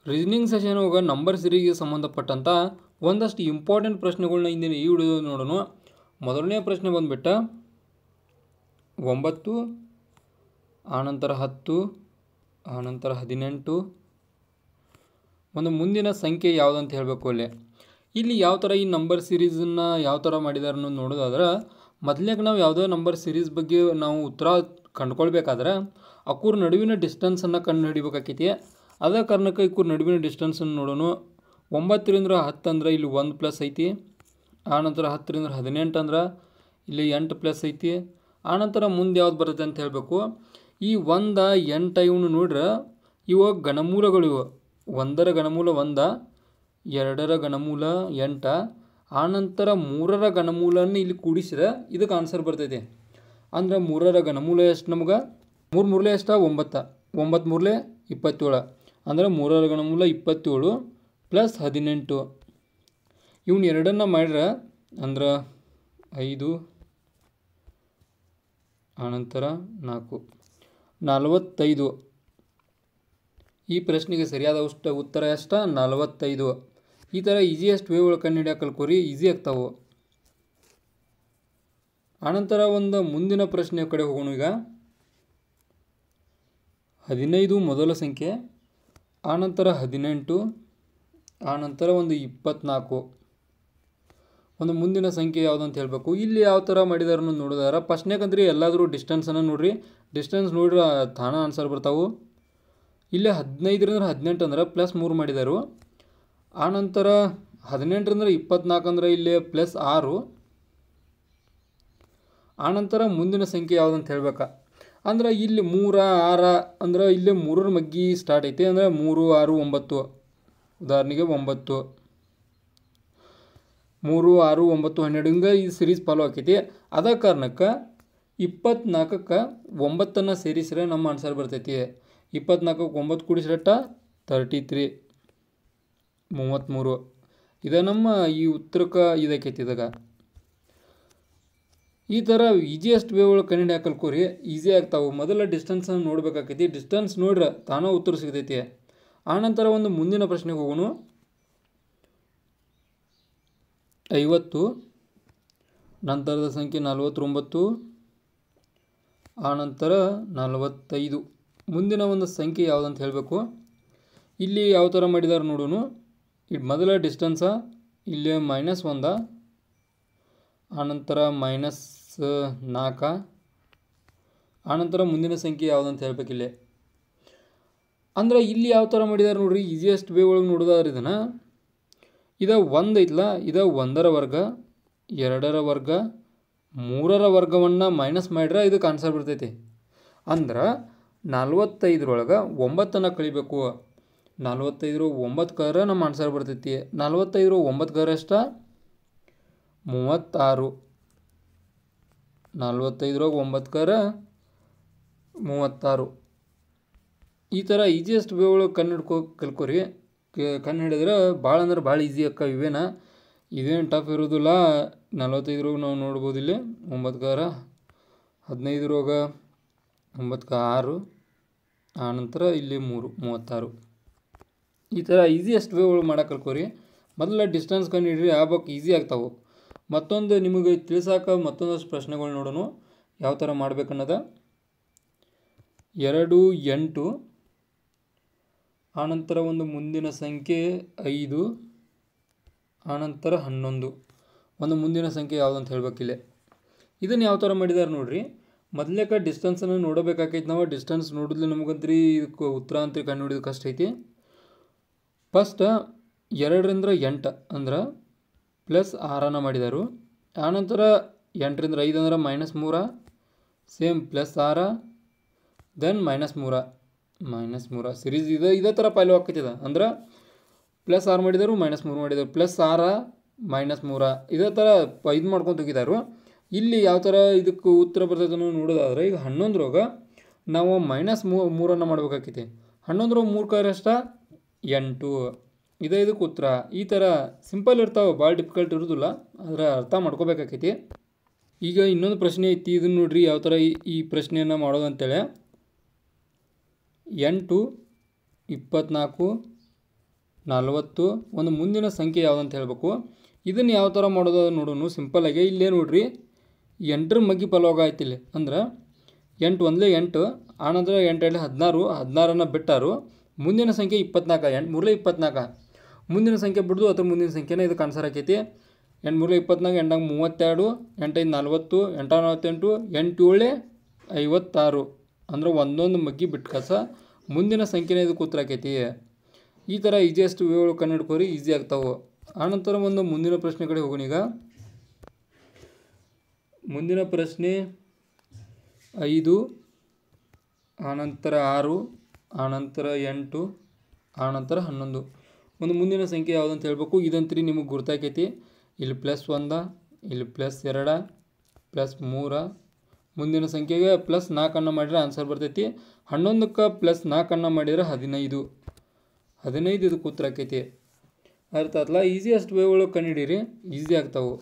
Reasoning session ಹೋಗ number ಸಿರಿಗೆ ಸಂಬಂಧಪಟ್ಟಂಥ ಒಂದಷ್ಟು ಇಂಪಾರ್ಟೆಂಟ್ ಪ್ರಶ್ನೆಗಳನ್ನ ಇಂದಿನ ಈ ವಿಡಿಯೋ ನೋಡೋಣ. ಮೊದಲನೇ ಪ್ರಶ್ನೆ ಬಂದುಬಿಟ್ಟು 9, ಆನಂತರ 10, ಆನಂತರ 18. ಒಂದು ಮುಂದಿನ ಸಂಖ್ಯೆ ಯಾವುದಂತ ಹೇಳಬೇಕು. ಇಲ್ಲಿ ಯಾವ ಥರ ಈ ನಂಬರ್ ಸಿರೀಸನ್ನು ಯಾವ ಥರ ಮಾಡಿದಾರೆ ಅನ್ನೋದು ನೋಡೋದಾದ್ರೆ, ಮೊದಲನೇಗೆ ನಾವು ಯಾವುದೋ ನಂಬರ್ ಸಿರೀಸ್ ಬಗ್ಗೆ ನಾವು ಉತ್ತರ ಕಂಡುಕೊಳ್ಬೇಕಾದ್ರೆ ಅಕ್ಕೂರ ನಡುವಿನ ಡಿಸ್ಟೆನ್ಸನ್ನು ಕಂಡು ಹಿಡಿಬೇಕಾಕೈತಿ. ಅದೇ ಕಾರಣಕ್ಕೆ ಇಕ್ಕೂರ ನಡುವಿನ ಡಿಸ್ಟೆನ್ಸನ್ನು ನೋಡೋಣ. 9ರಿಂದ 10 ಅಂದ್ರೆ ಇಲ್ಲಿ 1 ಪ್ಲಸ್ ಐತಿ. ಆನಂತರ 10ರಿಂದ 18 ಅಂದ್ರೆ ಇಲ್ಲಿ 8 ಪ್ಲಸ್ ಐತಿ. ಆನಂತರ ಮುಂದೆ ಯಾವ್ದು ಬರುತ್ತೆ ಅಂತ ಹೇಳಬೇಕು. ಈ 1, 8 ಇವನು ನೋಡ್ರೆ ಇವು ಗಣಮೂಲಗಳು. ಇವು 1ರ ಗಣಮೂಲ 1, 2ರ ಗಣಮೂಲ 8, ಆನಂತರ 3ರ ಗಣಮೂಲನ್ನು ಇಲ್ಲಿ ಕೂಡಿಸಿದ್ರೆ ಇದಕ್ಕೆ ಆನ್ಸರ್ ಬರ್ತೈತಿ. ಅಂದ್ರೆ 3ರ ಗಣಮೂಲ ಎಷ್ಟು ನಮ್ಗೆ 3 ಮೂರಲೆ ಎಷ್ಟು 9, 9 ಮೂರಲೆ 27. ಅಂದರೆ 3ರ ಗಣಮೂಲ 27 ಪ್ಲಸ್ 18. ಇವನು ಎರಡನ್ನು ಮಾಡ್ರೆ ಅಂದ್ರೆ 5, ಆನಂತರ 4, 45. ಈ ಪ್ರಶ್ನೆಗೆ ಸರಿಯಾದ ಉತ್ತರ ಎಷ್ಟು 45. ಈ ಥರ ಈಸಿಯೆಸ್ಟ್ ವೇ ಒಳಗೆ ಕಂಡು ಹಿಡಿಯೋಕೆ ಕಲ್ಕೋರಿ, ಈಸಿ ಆಗ್ತಾವೆ. ಆನಂತರ ಒಂದು ಮುಂದಿನ ಪ್ರಶ್ನೆ ಕಡೆ ಹೋಗೋಣ. ಈಗ 15 ಮೊದಲ ಸಂಖ್ಯೆ, ಆನಂತರ 18, ಆನಂತರ ಒಂದು 24. ಒಂದು ಮುಂದಿನ ಸಂಖ್ಯೆ ಯಾವುದಂತ ಹೇಳಬೇಕು. ಇಲ್ಲಿ ಯಾವ ಥರ ಮಾಡಿದಾರೆ ಅನ್ನೋದು ನೋಡಿದಾರೆ. ಫಸ್ಟ್ನೇಗಂದ್ರಿ ಎಲ್ಲಾದರೂ ಡಿಸ್ಟೆನ್ಸನ್ನು ನೋಡಿರಿ. ಡಿಸ್ಟೆನ್ಸ್ ನೋಡ್ರಿ ತಾನ ಆನ್ಸರ್ ಬರ್ತಾವೆ. ಇಲ್ಲಿ 15ರಿಂದ 18 ಅಂದ್ರೆ ಪ್ಲಸ್ 3 ಮಾಡಿದಾರು. ಆನಂತರ 18ರಿಂದ 24 ಅಂದ್ರೆ ಇಲ್ಲಿ ಪ್ಲಸ್ 6. ಆನಂತರ ಮುಂದಿನ ಸಂಖ್ಯೆ ಯಾವುದಂತ ಹೇಳ್ಬೇಕಾ. ಅಂದ್ರೆ ಇಲ್ಲಿ 3, 6 ಅಂದ್ರೆ ಇಲ್ಲಿ 3ರ ಮಗ್ಗಿ ಸ್ಟಾರ್ಟ್ ಐತಿ. ಅಂದರೆ 3, 6, 9. ಉದಾಹರಣೆಗೆ 9, 3, 6, 9, 12 ಹಿಂಗೆ ಈ ಸಿರೀಸ್ ಫಾಲೋ ಆಕೈತಿ. ಅದ ಕಾರಣಕ್ಕೆ 24ಕ್ಕೆ 9ನ್ನು ಸೇರಿಸಿದ್ರೆ ನಮ್ಮ ಆನ್ಸರ್ ಬರ್ತೈತಿ. 24ಕ್ಕೆ 9 ಕೂಡಿಸ್ರಟ್ಟ 33, 33. ಇದು ನಮ್ಮ ಈ ಉತ್ತರಕ್ಕೆ ಇದಕ್ಕೈತಿ. ಇದಾಗ ಈ ಥರ ಈಜಿಯೆಸ್ಟ್ ವೇ ಒಳಗೆ ಕಂಡು ಹಿಡಿಯೋಕೆ ಕಲ್ಕೋರಿ, ಈಸಿ ಆಗ್ತಾವೆ. ಮೊದಲ ಡಿಸ್ಟೆನ್ಸನ್ನು ನೋಡ್ಬೇಕಾಕೈತಿ. ಡಿಸ್ಟೆನ್ಸ್ ನೋಡ್ರೆ ತಾನೋ ಉತ್ತರ ಸಿಗ್ತೈತಿ. ಆನಂತರ ಒಂದು ಮುಂದಿನ ಪ್ರಶ್ನೆಗೆ ಹೋಗೋಣ. 50, ನಂತರದ ಸಂಖ್ಯೆ 49, ಆನಂತರ 45. ಮುಂದಿನ ಒಂದು ಸಂಖ್ಯೆ ಯಾವುದಂತ ಹೇಳಬೇಕು. ಇಲ್ಲಿ ಯಾವ ಥರ ಮಾಡಿದಾರೆ ನೋಡೋಣ. ಇದು ಮೊದಲ ಡಿಸ್ಟೆನ್ಸ ಇಲ್ಲಿ -1, ಆನಂತರ -4, ಆನಂತರ ಮುಂದಿನ ಸಂಖ್ಯೆ ಯಾವುದಂತ ಹೇಳ್ಬೇಕಿಲ್ಲಿ. ಅಂದ್ರೆ ಇಲ್ಲಿ ಯಾವ ಥರ ಮಾಡಿದಾರೆ ನೋಡ್ರಿ, ಈಸಿಯೆಸ್ಟ್ ವೇ ಒಳಗೆ ನೋಡೋದಾದ್ರೆ ಇದನ್ನು ಇದು 1 ಐತಲ್ಲ, ಇದು 1ರ ವರ್ಗ, 2ರ ವರ್ಗ, 3ರ ವರ್ಗವನ್ನು ಮೈನಸ್ ಮಾಡಿದ್ರೆ ಇದಕ್ಕೆ ಆನ್ಸರ್ ಬರ್ತೈತಿ. ಅಂದ್ರೆ 45ರೊಳಗೆ 9ನ್ನು ಕಳಿಬೇಕು. 45 9 ಕರೆ ನಮ್ಮ ಆನ್ಸರ್ ಬರ್ತೈತಿ. 45 9 ಕರೆ ಎಷ್ಟು 36. 45 9 ಕರೆ 36. ಈ ಥರ ಈಸಿಯೆಸ್ಟ್ ವೇ ಒಳಗೆ ಕಲ್ಕೋರಿ. ಕಂಡು ಹಿಡಿದ್ರೆ ಭಾಳ ಅಂದ್ರೆ ಭಾಳ ಈಸಿ ಅಕ್ಕ. ಇದೇನು ಟಫ್ ಇರೋದಿಲ್ಲ. 45 ನಾವು ನೋಡ್ಬೋದು. ಇಲ್ಲಿ 9 ಕರೆ 15 9 6, ಆನಂತರ ಇಲ್ಲಿ 3 36. ಈ ಥರ ಈಸಿಯೆಸ್ಟ್ ವೇ ಒಳಗೆ ಮಾಡೋಕೆ ಕಲ್ಕೋರಿ. ಮೊದಲ ಡಿಸ್ಟೆನ್ಸ್ ಕಂಡು ಹಿಡ್ರಿ, ಆಗ್ಬೇಕು ಈಸಿ ಆಗ್ತಾವೆ. ಮತ್ತೊಂದು ನಿಮಗೆ ತಿಳಿಸಾಕ ಮತ್ತೊಂದಷ್ಟು ಪ್ರಶ್ನೆಗಳು ನೋಡೋಣ ಯಾವ ಥರ ಮಾಡ್ಬೇಕನ್ನೋದ. 2, 8, ಆನಂತರ ಒಂದು ಮುಂದಿನ ಸಂಖ್ಯೆ 5, ಆನಂತರ 11. ಒಂದು ಮುಂದಿನ ಸಂಖ್ಯೆ ಯಾವುದಂತ ಹೇಳ್ಬೇಕಿಲ್ಲ. ಇದನ್ನು ಯಾವ ಥರ ಮಾಡಿದಾರೆ ನೋಡ್ರಿ. ಮೊದಲೇಕ ಡಿಸ್ಟೆನ್ಸನ್ನು ನೋಡಬೇಕಾಕೈತಿ. ನಾವು ಡಿಸ್ಟೆನ್ಸ್ ನೋಡಿದ್ಲಿ ನಮಗಂತ್ರಿ ಇದಕ್ಕೆ ಉತ್ತರ ಅಂತ ಕಂಡು ಹಿಡಿದು ಕಷ್ಟ ಐತಿ. ಫಸ್ಟ್ 2ರಿಂದ 8 ಅಂದ್ರೆ ಪ್ಲಸ್ 6ನ್ನು ಮಾಡಿದಾರು. ಆನಂತರ 8ರಿಂದ 5 ಅಂದ್ರೆ -3, ಸೇಮ್ ಪ್ಲಸ್ 6, ದೆನ್ -3 ಸಿರೀಸ್ ಇದೇ ಥರ ಫಾಲೋ ಆಗ್ತೈತಿದೆ. ಅಂದ್ರೆ ಪ್ಲಸ್ 6 ಮಾಡಿದಾರು, -3 ಮಾಡಿದಾರು, ಪ್ಲಸ್ 6, -3 ಇದೇ ಥರ ಇದು ಮಾಡ್ಕೊಂಡು ಹೋಗಿದಾರು. ಇಲ್ಲಿ ಯಾವ ಥರ ಇದಕ್ಕೆ ಉತ್ತರ ಬರ್ತೈತೆ ನೋಡೋದಾದ್ರೆ, ಈಗ 11ರಾಗ ನಾವು -3ನ್ನು ಮಾಡ್ಬೇಕಾಕೈತಿ. 11 3 ಕರೆ ಅಷ್ಟ 8. ಇದಕ್ಕೆ ಉತ್ತರ. ಈ ಥರ ಸಿಂಪಲ್ ಇರ್ತಾವೆ, ಭಾಳ ಡಿಫಿಕಲ್ಟ್ ಇರೋದಿಲ್ಲ. ಆದರೆ ಅರ್ಥ ಮಾಡ್ಕೋಬೇಕಾಕೈತಿ. ಈಗ ಇನ್ನೊಂದು ಪ್ರಶ್ನೆ ಐತಿ. ಇದನ್ನು ನೋಡ್ರಿ ಯಾವ ಥರ ಈ ಪ್ರಶ್ನೆಯನ್ನು ಮಾಡೋದಂತೇಳಿ. 8, 24, 40 ಒಂದು ಮುಂದಿನ ಸಂಖ್ಯೆ ಯಾವುದಂತ ಹೇಳಬೇಕು. ಇದನ್ನು ಯಾವ ಥರ ಮಾಡೋದು ನೋಡೋಣ. ಸಿಂಪಲ್ಲಾಗಿ ಇಲ್ಲೇ ನೋಡ್ರಿ 8ರ ಮಗ್ಗಿ ಫಲವಾಗ ಆಯ್ತು ಇಲ್ಲಿ. ಅಂದ್ರೆ 8 ಒಂದಲೇ 8, ಆನಂತರ 8 2 16, 16 ಬಿಟ್ಟಾರು. ಮುಂದಿನ ಸಂಖ್ಯೆ 24, 8 3 24. ಮುಂದಿನ ಸಂಖ್ಯೆ ಬಿಡ್ದು ಅದ್ರ ಮುಂದಿನ ಸಂಖ್ಯೆನೇ ಇದು ಆನ್ಸರ್ ಆಕೈತಿ. 8 3 24, 8 32, 8 5 40, 8 48, 8 7 56. ಅಂದ್ರೆ ಒಂದೊಂದು ಮಗ್ಗಿ ಬಿಟ್ಟು ಕಸ ಮುಂದಿನ ಸಂಖ್ಯೆನೇ ಇದು ಕೂತ್ರ ಆಕೈತಿ. ಈ ಥರ ಈಸಿಯೆಸ್ಟ್ ವೇಗಳು ಕಂಡುಹಿಡ್ಕೋರಿ, ಈಸಿ ಆಗ್ತಾವೆ. ಆನಂತರ ಒಂದು ಮುಂದಿನ ಪ್ರಶ್ನೆ ಕಡೆ ಹೋಗೋಣ. ಈಗ ಮುಂದಿನ ಪ್ರಶ್ನೆ 5, ಆನಂತರ 6, ಆನಂತರ 8, ಆನಂತರ 11. ಒಂದು ಮುಂದಿನ ಸಂಖ್ಯೆ ಯಾವುದಂತ ಹೇಳಬೇಕು. ಇದಂತ್ರಿ ನಿಮಗೆ ಗುರ್ತಾಕೈತಿ. ಇಲ್ಲಿ +1, ಇಲ್ಲಿ +2, +3. ಮುಂದಿನ ಸಂಖ್ಯೆಗೆ +4 ಮಾಡಿದ್ರೆ ಆನ್ಸರ್ ಬರ್ತೈತಿ. 11ಕ್ಕೆ +4 ಮಾಡಿದ್ರೆ 15. 15 ಇದು ಕೂತ್ರ ಆಕೈತಿ. ಅರ್ಥ ಆಯ್ತಲ್ಲ. ಈಸಿಯೆಸ್ಟ್ ವೇಗಳು ಕಂಡುಹಿಡೀರಿ, ಈಸಿ ಆಗ್ತಾವೆ.